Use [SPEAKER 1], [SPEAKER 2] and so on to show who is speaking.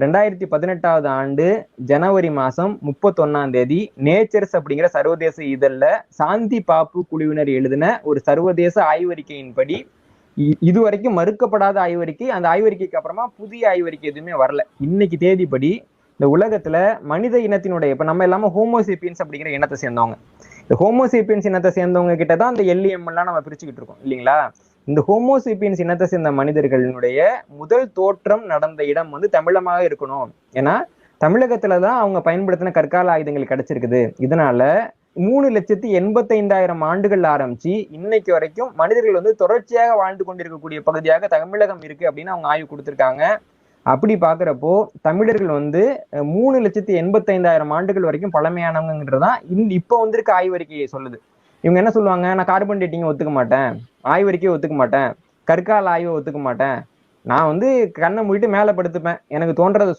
[SPEAKER 1] 2018வது ஆண்டு ஜனவரி மாசம் 31ஆம் தேதி நேச்சர்ஸ் அப்படிங்கிற சர்வதேச இதழ்ல சாந்தி பாப்பு குழுவினர் எழுதின ஒரு சர்வதேச ஆய்வறிக்கையின்படி இதுவரைக்கும் மறுக்கப்படாத ஆய்வறிக்கை. அந்த ஆய்வறிக்கைக்கு அப்புறமா புதிய ஆய்வறிக்கை எதுவுமே வரல. இன்னைக்கு தேதிப்படி இந்த உலகத்துல மனித இனத்தினுடைய, இப்ப நம்ம எல்லாமே ஹோமோசேப்பியன்ஸ் அப்படிங்கிற இனத்தை சேர்ந்தவங்க. இந்த ஹோமோசேப்பியன்ஸ் இனத்தை சேர்ந்தவங்க கிட்டதான் அந்த எல்லிஎம் எல்லாம் நம்ம பிரிச்சுக்கிட்டு இருக்கோம் இல்லைங்களா? இந்த ஹோமோசேப்பியன்ஸ் இனத்தை சேர்ந்த மனிதர்களுடைய முதல் தோற்றம் நடந்த இடம் தமிழமாக இருக்கணும். ஏன்னா தமிழகத்துலதான் அவங்க பயன்படுத்தின கற்கால ஆயுதங்கள் கிடைச்சிருக்குது. இதனால 3,85,000 ஆண்டுகள் ஆரம்பிச்சு இன்னைக்கு வரைக்கும் மனிதர்கள் தொடர்ச்சியாக வாழ்ந்து கொண்டிருக்கக்கூடிய பகுதியாக தமிழகம் இருக்கு அப்படின்னு அவங்க ஆய்வு கொடுத்திருக்காங்க. அப்படி பாக்குறப்போ தமிழர்கள் 3,85,000 ஆண்டுகள் வரைக்கும் பழமையானவங்கன்றதான் இப்ப வந்திருக்க ஆய்வறிக்கையை சொல்லுது. இவங்க என்ன சொல்லுவாங்க, நான் கார்பன் டேட்டிங் ஒத்துக்க மாட்டேன், ஆய்வறிக்கையை ஒத்துக்க மாட்டேன், கற்கால ஆய்வை ஒத்துக்க மாட்டேன், நான் கண்ணை மூடிட்டு மேல படுத்துப்பேன், எனக்கு தோன்றதை